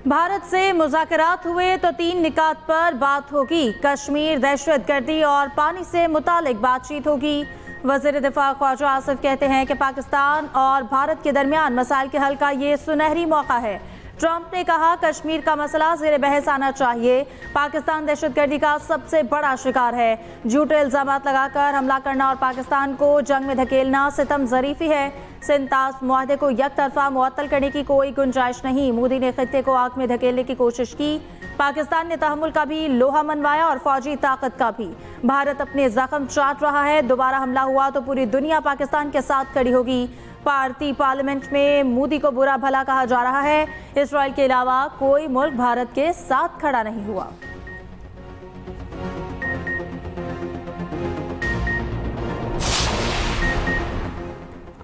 भारत से मुज़ाकरात हुए तो 3 निकात पर बात होगी। कश्मीर, दहशतगर्दी और पानी से मुतालिक बातचीत होगी। वज़ीर दिफा ख्वाजा आसिफ कहते हैं कि पाकिस्तान और भारत के दरमियान मसाइल के हल का ये सुनहरी मौका है। ट्रंप ने कहा कश्मीर का मसला ज़ेर बहस आना चाहिए। पाकिस्तान दहशतगर्दी का सबसे बड़ा शिकार है। झूठे इल्जामात लगाकर हमला करना और पाकिस्तान को जंग में धकेलना सितम ज़रीफ़ी है। सिंतास मुआहदे को यकतरफा मुअत्तल करने की कोई गुंजाइश नहीं। मोदी ने खित्ते को आग में धकेलने की कोशिश की। पाकिस्तान ने तहम्मुल का भी लोहा मनवाया और फौजी ताकत का भी। भारत अपने जख्म चाट रहा है। दोबारा हमला हुआ तो पूरी दुनिया पाकिस्तान के साथ खड़ी होगी। भारतीय पार्लियामेंट में मोदी को बुरा भला कहा जा रहा है। इजराइल के अलावा कोई मुल्क भारत के साथ खड़ा नहीं हुआ।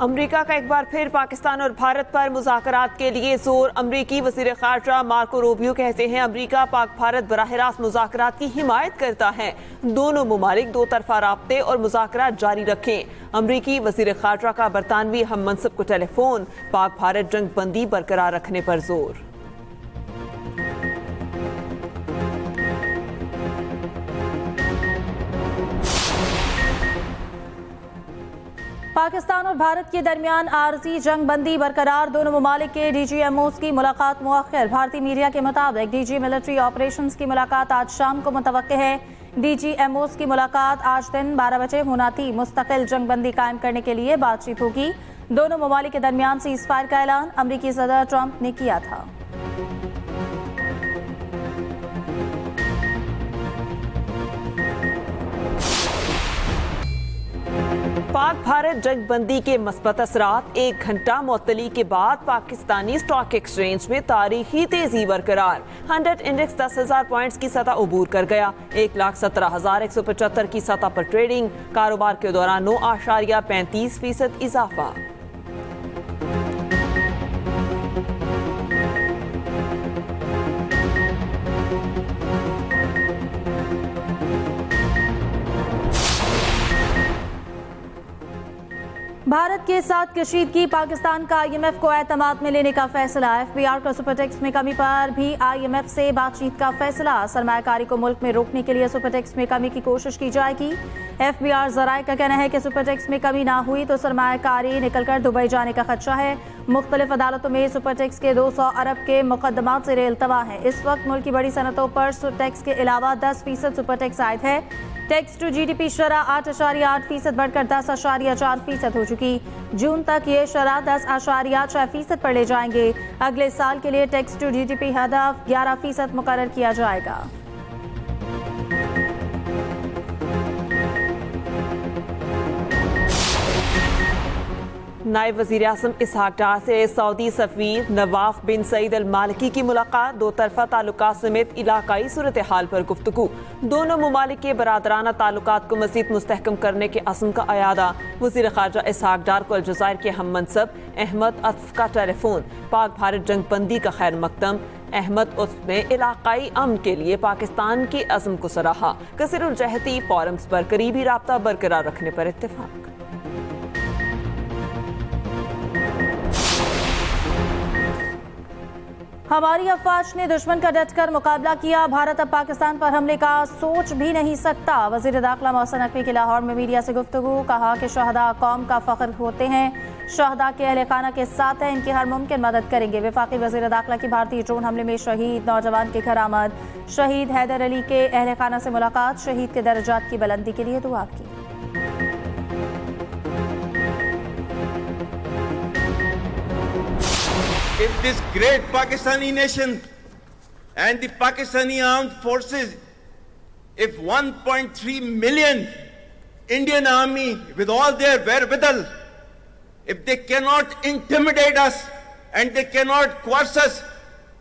अमेरिका का एक बार फिर पाकिस्तान और भारत पर मुज़ाकरात के लिए जोर। अमेरिकी वज़ीर ख़ारजा मार्को रूबियो कहते हैं अमेरिका पाक भारत बराह रास्त मुज़ाकरात की हिमायत करता है। दोनों मुमालिक दो तरफा राब्ते और मुज़ाकरात जारी रखें। अमेरिकी वज़ीर ख़ारजा का बरतानवी हम मनसब को टेलीफोन। पाक भारत जंग बंदी बरकरार रखने पर जोर। पाकिस्तान और भारत के दरमियान आरजी जंग बंदी बरकरार। दोनों ममालिक के DGMOs की मुलाकात मुअख्खर। भारतीय मीडिया के मुताबिक DG मिलिट्री ऑपरेशंस की मुलाकात आज शाम को मुतवक्के है। DGMOs की मुलाकात आज दिन 12 बजे होना थी। मुस्तकिल जंग बंदी कायम करने के लिए बातचीत होगी। दोनों ममालिक के दरमियान सीज फायर का ऐलान अमरीकी सदर ट्रंप ने किया था। पाक भारत जंग बंदी के मस्बत असरात। 1 घंटा मुअत्तली के बाद पाकिस्तानी स्टॉक एक्सचेंज में तारीखी तेजी बरकरार। 100 इंडेक्स 10,000 पॉइंट्स की सतह अबूर कर गया। 1,17,175 की सतह पर ट्रेडिंग। कारोबार के दौरान 9.35% इजाफा। भारत के साथ कशीदगी। पाकिस्तान का IMF को एतमाद में लेने का फैसला। FBR का सुपरटेक्स में कमी पर भी IMF से बातचीत का फैसला। सरमायाकारी को मुल्क में रोकने के लिए सुपरटेक्स में कमी की कोशिश की जाएगी। FBR ज़राए का कहना है कि सुपरटेक्स में कमी ना हुई तो सरमायाकारी निकलकर दुबई जाने का खदशा है। मुख्तलिफ अदालतों में सुपरटेक्स के 200 अरब के मुकदमात ज़ेर इल्तवा हैं। इस वक्त मुल्क की बड़ी सनतों पर टैक्स के अलावा 10% सुपरटेक्स आयद है। टैक्स टू GDP शरह 8.8% बढ़कर 10.4% हो चुकी। जून तक ये शरह 10.6% पर ले जाएंगे। अगले साल के लिए टैक्स टू GDP हदफ 11% मुकर्रर किया जाएगा। नायब वज़ीर आज़म इसहाक डार से सऊदी सफ़ीर नवाफ बिन सईद अल मालिकी की मुलाकात। 2 तरफा ताल्लुकात समेत इलाकाई सूरत हाल पर गुफ्तगू। दोनों ममालिक के बरादराना ताल्लुकात को मज़ीद मुस्तहकम करने के अज़्म का अयादा। वज़ीर ख़ारजा इसहाक डार को अलजज़ायर के हम मनसब अहमद अत्फ का टेलीफोन। पाक भारत जंग बंदी का खैर मकदम। अहमद उत्फ ने इलाकाई अमन के लिए पाकिस्तान के अज़्म को सराहा। कसीरुल जहती फोरम्स पर करीबी राब्ता बरकरार रखने पर इत्तेफाक। हमारी अफवाज ने दुश्मन का डटकर मुकाबला किया। भारत अब पाकिस्तान पर हमले का सोच भी नहीं सकता। वज़ीर दाखिला मोहसिन नकवी की लाहौर में मीडिया से गुफ्तगू। कहा कि शहदा कौम का फ़ख्र होते हैं। शहदा के अहले खाना के साथ हैं। इनकी हर मुमकिन मदद करेंगे। वफाकी वज़ीर दाखिला की भारतीय ड्रोन हमले में शहीद नौजवान के घर आमद। शहीद हैदर अली के अहले खाना से मुलाकात। शहीद के दर्जात की बुलंदी के लिए दुआ की। If this great Pakistani nation and the Pakistani armed forces, if 1.3 million Indian army with all their wherewithal, if they cannot intimidate us and they cannot coerce us,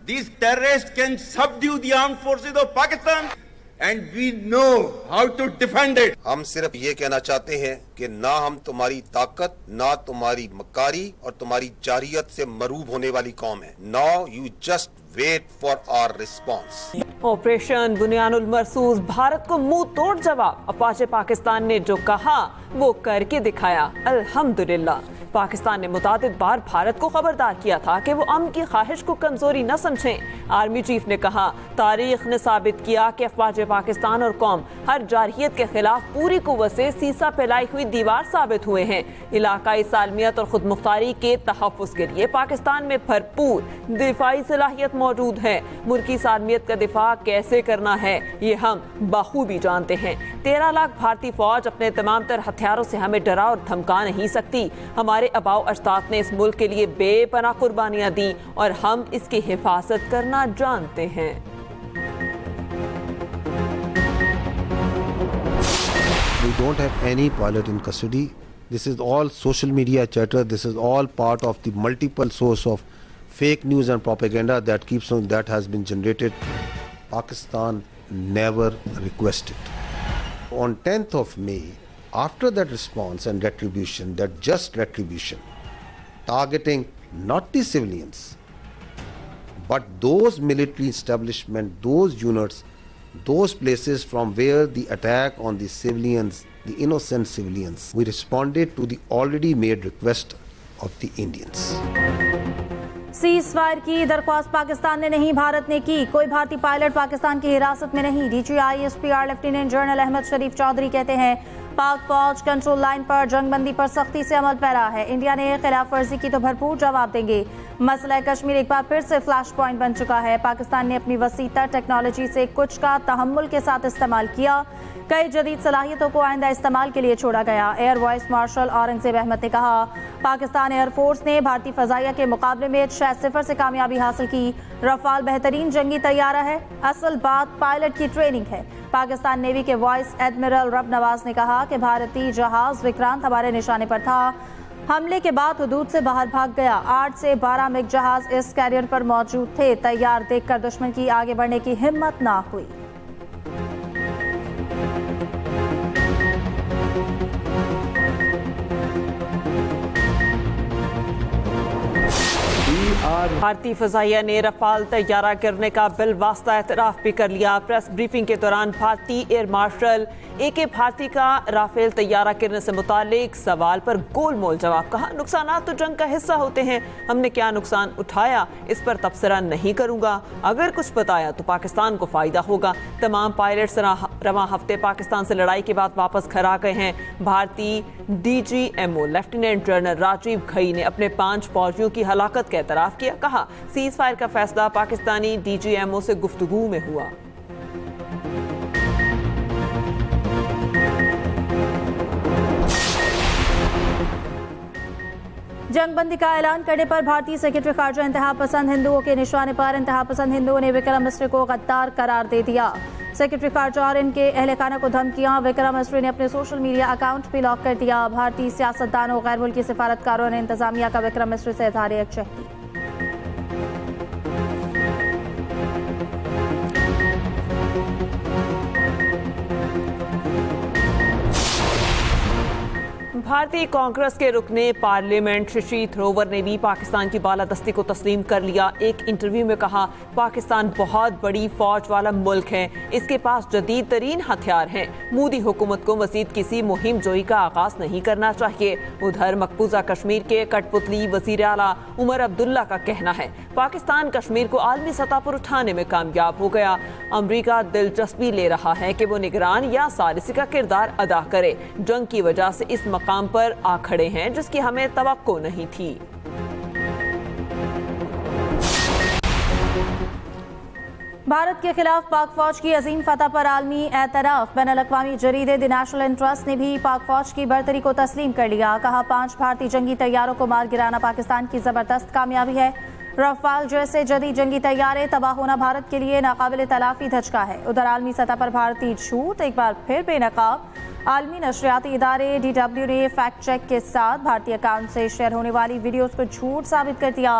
these terrorists can subdue the armed forces of Pakistan and we know how to defend it. हम सिर्फ ये कहना चाहते हैं कि ना हम तुम्हारी ताकत, ना तुम्हारी मकारी और तुम्हारी जारियत से मरूब होने वाली कौम है। Now you just wait for our response. Operation Bunyanum Marsoos. Bharat को मुंह तोड़ जवाब। अफवाज पाकिस्तान ने जो कहा वो करके दिखाया। अल्हम्दुलिल्लाह। पाकिस्तान ने मुतादिद बार भारत को खबरदार किया था कि वो अमन की ख्वाहिश को कमजोरी न समझें। आर्मी चीफ ने कहा, तारीख ने साबित किया कि अफवाज पाकिस्तान और कौम हर जारहियत के खिलाफ पूरी कुव्वत से सीसा फैलाई हुई दीवार साबित हुए हैं। इलाकाई सालमियत और खुद मुख्तारी के तहफ़्फ़ुज़ के लिए पाकिस्तान में भरपूर दिफाई सलाहियत मौजूद है। मुल्की सालमियत का दिफा कैसे करना है ये हम बखूबी जानते हैं। 13 लाख भारतीय फौज अपने तमाम तर हथियारों से हमें डरा और धमका नहीं सकती। हमारे आबाओ अजदाद ने इस मुल्क के लिए बेपनाह कुर्बानियां दी और हम इसकी हिफाजत करना जानते हैं। We don't have any pilot in custody. This is all social media chatter. This is all part of the multiple source of fake news and propaganda that has been generated. Pakistan never requested. On 10th of May, after that response and retribution, that just retribution, targeting not the civilians, but those military establishments, those units, those places from where the attack on the civilians, the innocent civilians, we responded to the already made request of the Indians. Cease fire की दरख्वास्त पाकिस्तान ने नहीं, भारत ने की। कोई भारतीय pilot Pakistan की हिरासत में नहीं। DGISPR लेफ्टिनेंट जनरल अहमद शरीफ चौधरी कहते हैं, पाक फौज कंट्रोल लाइन पर जंगबंदी पर सख्ती से अमल पैरा है। इंडिया ने खिलाफ वर्जी की तो भरपूर जवाब देंगे। मसला कश्मीर एक बार फिर से फ्लैश पॉइंट बन चुका है। पाकिस्तान ने अपनी वसीता टेक्नोलॉजी से कुछ का तहम्मुल के साथ इस्तेमाल किया। कई जदीद सलाहियतों को आइंदा इस्तेमाल के लिए छोड़ा गया। Air vice marshal Aurangzeb Ahmed ने कहा, पाकिस्तान एयरफोर्स ने भारतीय फजाइया के मुकाबले में 6-0 से कामयाबी हासिल की। रफाल बेहतरीन जंगी तैयारा है, असल बात पायलट की ट्रेनिंग है। पाकिस्तान नेवी के वाइस एडमिरल रब नवाज ने कहा कि भारतीय जहाज विक्रांत हमारे निशाने पर था। हमले के बाद हुदूद से बाहर भाग गया। 8 से 12 मिग जहाज इस कैरियर पर मौजूद थे। तैयार देखकर दुश्मन की आगे बढ़ने की हिम्मत ना हुई। भारतीय फजाइया ने रफाल तैयारा गिरने का बिलवास्ता एतराफ भी कर लिया। प्रेस ब्रीफिंग के दौरान भारतीय एयर मार्शल AK भारती का राफेल तैयारा गिरने से मुतालिक सवाल पर गोलमोल जवाब। कहा, नुकसानात तो जंग का हिस्सा होते हैं, हमने क्या नुकसान उठाया इस पर तबसरा नहीं करूंगा। अगर कुछ बताया तो पाकिस्तान को फायदा होगा। तमाम पायलट्स रवां हफ्ते पाकिस्तान से लड़ाई के बाद वापस घर आ गए हैं। भारतीय DGMO lieutenant general Rajiv Ghai ने अपने 5 फौजियों की हलाकत का एतराफ किया। कहा, सीज फायर का फैसला पाकिस्तानी DGMO से गुफ्तगू में हुआ। जंगबंदी का ऐलान करने पर भारतीय सेक्रेटरी खारजा इंतहा पसंद हिंदुओं के निशाने पर। इंतहा पसंद हिंदुओं ने विक्रम मिस्री को गद्दार करार दे दिया। सेक्रेटरी खारजा और इनके अहल खाना को धमकियां। विक्रम मिस्री ने अपने सोशल मीडिया अकाउंट भी लॉक कर दिया। भारतीय सियासतदानों गैर मुल्की सिफारतकारों ने इंतजामिया का विक्रम मिस्री से इज़हार यकजहती। भारतीय कांग्रेस के रुकने पार्लियामेंट शशि थरूर ने भी पाकिस्तान की बालादस्ती को तस्लीम कर लिया। एक इंटरव्यू में कहा, पाकिस्तान बहुत बड़ी फौज वाला मुल्क है, इसके पास जदीद तरीन हथियार हैं। मोदी हुकूमत को मजीद किसी मुहिम जोई का आगाज नहीं करना चाहिए। उधर मकबूजा कश्मीर के कठपुतली वजीर आला उमर अब्दुल्ला का कहना है, पाकिस्तान कश्मीर को आलमी सतह पर उठाने में कामयाब हो गया। अमरीका दिलचस्पी ले रहा है कि वो निगरान या सालिसी का किरदार अदा करे। जंग की वजह से इस मकाम पर आ खड़े हैं जिसकी हमें तवक्को नहीं थी। भारत के खिलाफ पाक फौज की अजीम फतह पर आलमी एतराफ। बैनुल-अक़वामी जरीदे द नेशनल इंटरेस्ट ने भी पाक फौज की बर्तरी को तस्लीम कर लिया। कहा, 5 भारतीय जंगी तैयारों को मार गिराना पाकिस्तान की जबरदस्त कामयाबी है। रफाल जैसे जदीद जंगी तैयारे तबाह होना भारत के लिए नाकाबिल तलाफी धचका है। उधर आलमी सतह पर भारतीय झूठ एक बार फिर बेनकाब। आलमी नशरियाती इदारे DW ने फैक्ट चेक के साथ भारतीय अकाउंट से शेयर होने वाली वीडियोस को झूठ साबित कर दिया।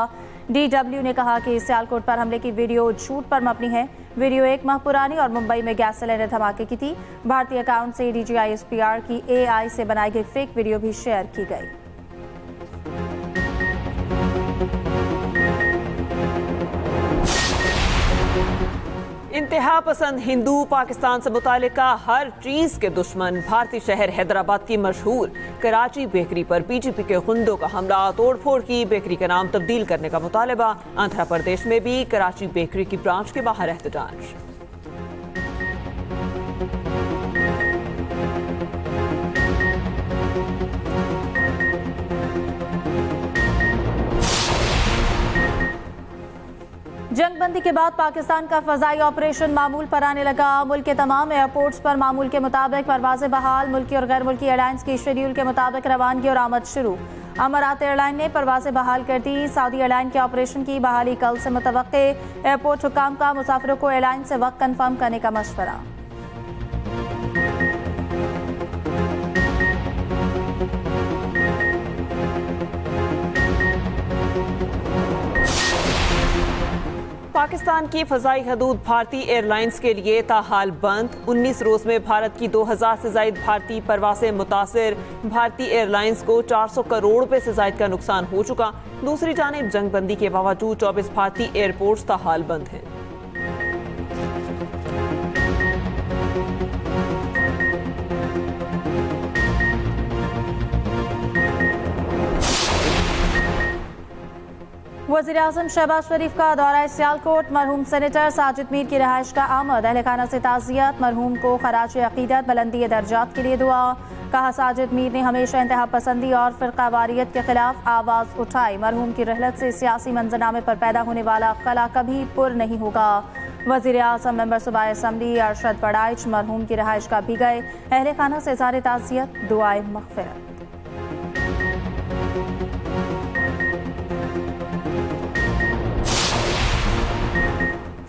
DW ने कहा कि सियालकोट पर हमले की वीडियो झूठ पर मबनी है। वीडियो 1 माह पुरानी और मुंबई में गैस सिलेंडर धमाके की थी। भारतीय अकाउंट से DGISPR की AI से बनाई गई फेक वीडियो भी शेयर की गई। इंतहा पसंद हिंदू पाकिस्तान से मुतालिका हर चीज के दुश्मन। भारतीय शहर हैदराबाद की मशहूर कराची बेकरी पर पीजीपी के गुंडों का हमला, तोड़फोड़ की, बेकरी का नाम तब्दील करने का मुतालबा। आंध्र प्रदेश में भी कराची बेकरी की ब्रांच के बाहर एहतजाज। जंगबंदी के बाद पाकिस्तान का फजाई ऑपरेशन मामूल पर आने लगा। मुल्क के तमाम एयरपोर्ट्स पर मामूल के मुताबिक परवाजें बहाल। मुल्की और गैर मुल्की एयरलाइंस की शेड्यूल के मुताबिक रवानगी और आमद शुरू। अमारात एयरलाइन ने परवाजें बहाल कर दी। सऊदी एयरलाइन के ऑपरेशन की बहाली कल से मुतवक्के। एयरपोर्ट हुकाम का मुसाफिरों को एयरलाइन से वक्त कन्फर्म करने का मशवरा। पाकिस्तान की फजाई हदूद भारतीय एयरलाइंस के लिए ताहाल बंद। 19 रोज में भारत की 2000 से ज्यादा भारतीय परवासें मुतासिर। भारतीय एयरलाइंस को 400 करोड़ रुपए से ज्यादा का नुकसान हो चुका। दूसरी जानिब जंगबंदी के बावजूद 24 भारतीय एयरपोर्ट्स ताहाल बंद हैं। वज़ीर-ए-आज़म शहबाज शरीफ का दौरा सियालकोट। मरहूम सेनेटर साजिद मीर की रिहाइश का आमद। अहले खाना से ताज़ियत। मरहूम को खराज अक़ीदत, बुलंदी दर्जात के लिए दुआ। कहा साजिद मीर ने हमेशा इंतहा पसंदी और फ़िरक़ावारियत के खिलाफ आवाज़ उठाई। मरहूम की रहलत से सियासी मंजरनामे पर पैदा होने वाला खला कभी पुर नहीं होगा। वज़ीर-ए-आज़म मेंबर सूबाई असम्बली अरशद बड़ाइच मरहूम की रिहाइश का भी गए। अहले खाना से इज़हार ताज़ियत, दुआए मग़फ़िरत।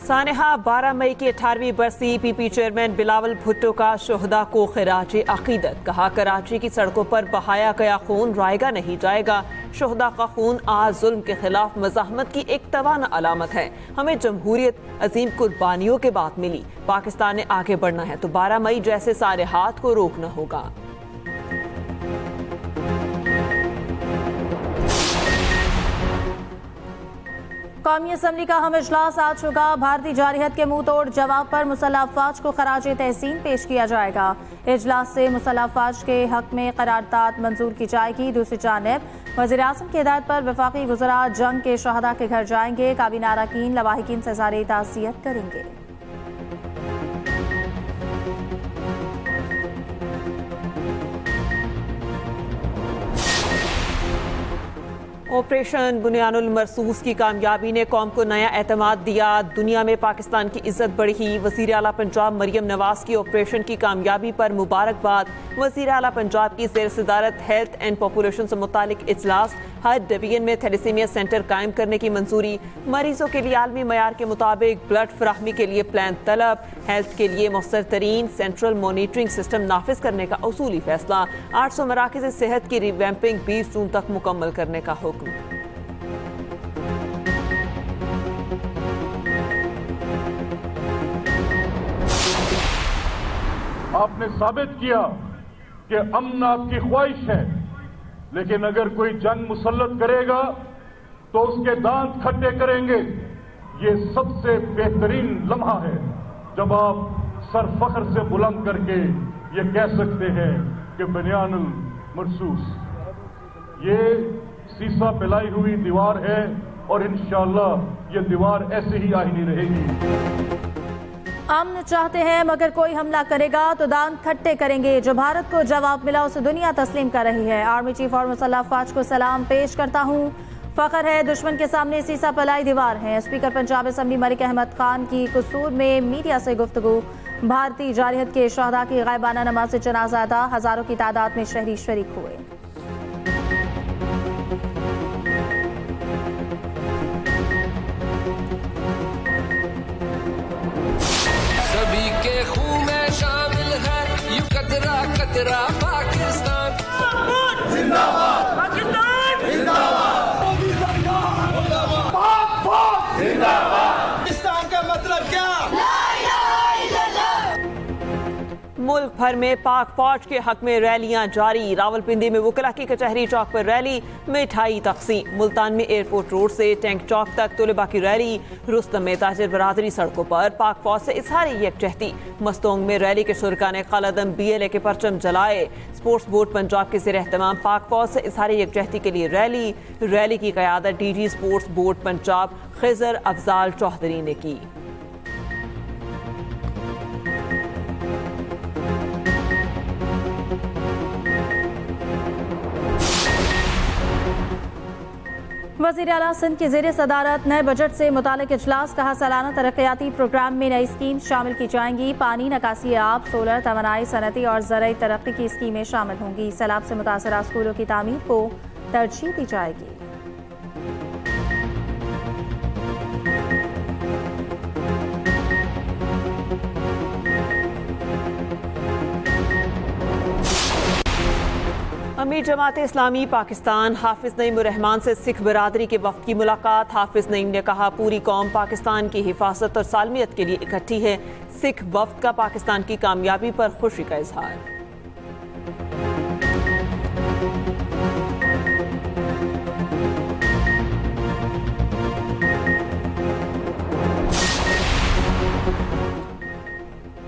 सानेहा 12 मई की 18वीं बरसी पीपी चेयरमैन बिलावल भुट्टो का शोहदा को खिराज अक़ीदत। कहा कराची की सड़कों पर बहाया गया खून रायगा नहीं जाएगा। शोहदा का खून आज जुल्म के खिलाफ मज़ाहमत की एक तवाना अलामत है। हमें जमहूरियत अजीम कुर्बानियों के बाद मिली। पाकिस्तान ने आगे बढ़ना है तो 12 मई जैसे सारे हाथ को रोकना होगा। कौमी असम्बली का अहम इजलास आज होगा। भारतीय जारहियत के मुंह तोड़ जवाब पर मुसल्लह अफवाज को खराज तहसीन पेश किया जाएगा। इजलास से मुसल्लह अफवाज के हक में करारदाद मंजूर की जाएगी। दूसरी जानिब वज़ीर-ए-आज़म की हिदायत पर वफाकी गुज़रा जंग के शहदा के घर जाएंगे। काबीना अरकान लवाहिकीन से इज़हार ताज़ियत करेंगे। ऑपरेशन बुनियानुल मरसूस की कामयाबी ने कौम को नया एतमाद दिया। दुनिया में पाकिस्तान की इज्जत बढ़ी। वज़ीर आला पंजाब मरियम नवाज की ऑपरेशन की कामयाबी पर मुबारकबाद। वज़ीर आला पंजाब की ज़ेर सदारत हेल्थ एंड पॉपुलेशन से मुतालिक इजलास। हर डिवीजन में थैलेसीमिया सेंटर कायम करने की मंजूरी। मरीजों के लिए आलमी मयार के मुताबिक ब्लड फराहमी के लिए प्लान तलब। हेल्थ के लिए मौसर तरीन सेंट्रल मॉनिटरिंग सिस्टम नाफिज करने का उसूली फैसला। 800 मराकज़ सेहत की रिवैम्पिंग 20 जून तक मुकम्मल करने का हुक्म। आपने साबित किया कि अमन आपकी ख्वाहिश है, लेकिन अगर कोई जंग मुसल्लत करेगा तो उसके दांत खट्टे करेंगे। ये सबसे बेहतरीन लम्हा है जब आप सर फख्र से बुलंद करके ये कह सकते हैं कि बुनियानुल मरसूस ये सीसा पिलाई हुई दीवार है और इंशाअल्लाह ये दीवार ऐसे ही आईनी रहेगी। अमन चाहते हैं मगर कोई हमला करेगा तो दांत खट्टे करेंगे। जो भारत को जवाब मिला उसे दुनिया तस्लीम कर रही है। आर्मी चीफ और मुसल्लह अफवाज को सलाम पेश करता हूँ। फख्र है दुश्मन के सामने सीसा पलाई दीवार है। स्पीकर पंजाब असम्बली मलिक अहमद खान की कसूर में मीडिया से गुफ्तगू। भारतीय जारहियत के शहदा की गायबाना नमाज जनाजा अदा। हजारों की तादाद में शहरी शरीक हुए। सभी के खून में शामिल है यू कतरा कतरा पाकिस्तान जिंदाबाद, पाकिस्तान जिंदाबाद, जिंदाबाद। पाकिस्तान का मतलब क्या? मुल्क भर में पाक फौज के हक में रैलियां जारी। रावलपिंडी में वकला की कचहरी चौक पर रैली, मिठाई तकसीम। मुल्तान में एयरपोर्ट रोड से टैंक चौक तक तुलबा की रैली। रुस्तम में ताजिर बरादरी सड़कों पर पाक फौज से इजहार यकजहती। मस्तोंग में रैली के शुरका ने कालादम BLA के परचम जलाए। स्पोर्ट्स बोर्ड पंजाब के ज़ेर एहतमाम पाक फौज से इजहार यकजहती के लिए रैली की क़यादत DG sports board Punjab Khizar Afzal Chaudhry ने की। वज़ीर आला सिंध की ज़ेर सदारत नए बजट से मुतालिक इजलास। कहा सालाना तरक्याती प्रोग्राम में नई स्कीम शामिल की जाएंगी। पानी, निकासी आब, सोलर, तवानाई, सनती और ज़राई तरक्की की स्कीमें शामिल होंगी। सैलाब से मुतासरा स्कूलों की तामीर को तरजीह दी जाएगी। अमीर जमात इस्लामी पाकिस्तान हाफिज नईम रहमान से सिख बिरादरी के वफ्द की मुलाकात। हाफिज नईम ने कहा पूरी कौम पाकिस्तान की हिफाजत और सालमियत के लिए इकट्ठी है। सिख वफ्द का पाकिस्तान की कामयाबी पर खुशी का इजहार।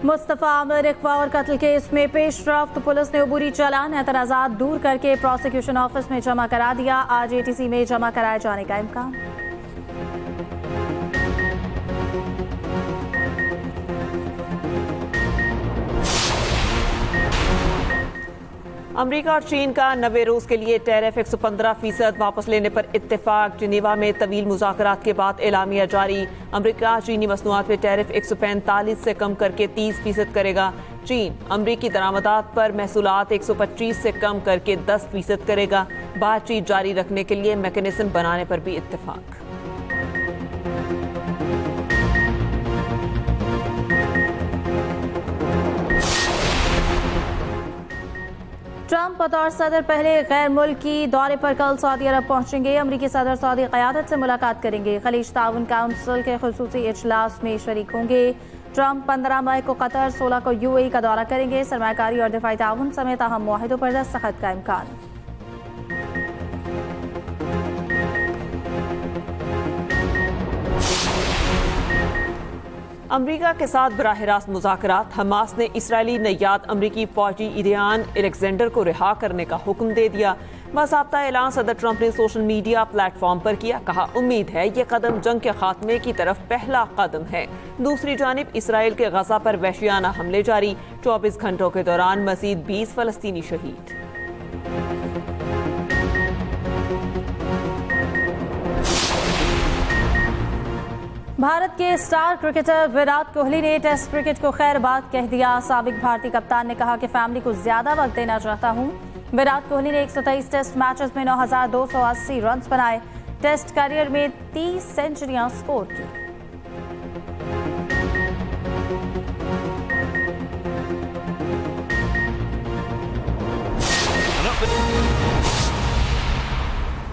मुस्तफ़ा आमिर अगवा और कत्ल केस में पेशरफ्त। पुलिस ने अबूरी चालान एतराज़ात दूर करके प्रोसिक्यूशन ऑफिस में जमा करा दिया। आज ATC में जमा कराए जाने का इम्कान। अमरीका और चीन का 90 रोज के लिए टैरिफ 115% वापस लेने पर इत्तेफाक। जिनेवा में तवील मुज़ाकरात के बाद एलामिया जारी। अमरीका चीनी मसनूआत पर टैरिफ 145 से कम करके 30% करेगा। चीन अमरीकी दरामदात पर महसूलात 125 से कम करके 10% करेगा। बातचीत जारी रखने के लिए मैकेनिज्म बनाने पर भी इत्तेफाक। ट्रंप बतौर सदर पहले गैर मुल्की दौरे पर कल सऊदी अरब पहुंचेंगे। अमरीकी सदर सऊदी क़यादत से मुलाकात करेंगे। खलीज ताउन काउंसिल के खुसूसी इजलास में शरीक होंगे। ट्रंप 15 मई को कतर, 16 को UAE का दौरा करेंगे। सरमायाकारी और दिफाई ताउन समेत अहम मुआहिदों पर दस्तखत का इम्कान। अमरीका के साथ बराह रास्त मुज़ाकरात। हमास ने इसराइली नैयाद अमरीकी फौजी इदियान एलेक्जेंडर को रिहा करने का हुक्म दे दिया। बाज़ाब्ता ऐलान सदर ट्रंप ने सोशल मीडिया प्लेटफॉर्म पर किया। कहा उम्मीद है ये कदम जंग के खात्मे की तरफ पहला कदम है। दूसरी जानिब इसराइल के गजा पर वहशियाना हमले जारी। 24 घंटों के दौरान मजीद 20 फलस्तीनी शहीद। भारत के स्टार क्रिकेटर विराट कोहली ने टेस्ट क्रिकेट को खैरबाद कह दिया। साबिक भारतीय कप्तान ने कहा कि फैमिली को ज्यादा वक्त देना चाहता हूं। विराट कोहली ने 123 टेस्ट मैचेस में 9,280 रन बनाए। टेस्ट करियर में 30 सेंचुरियां स्कोर की।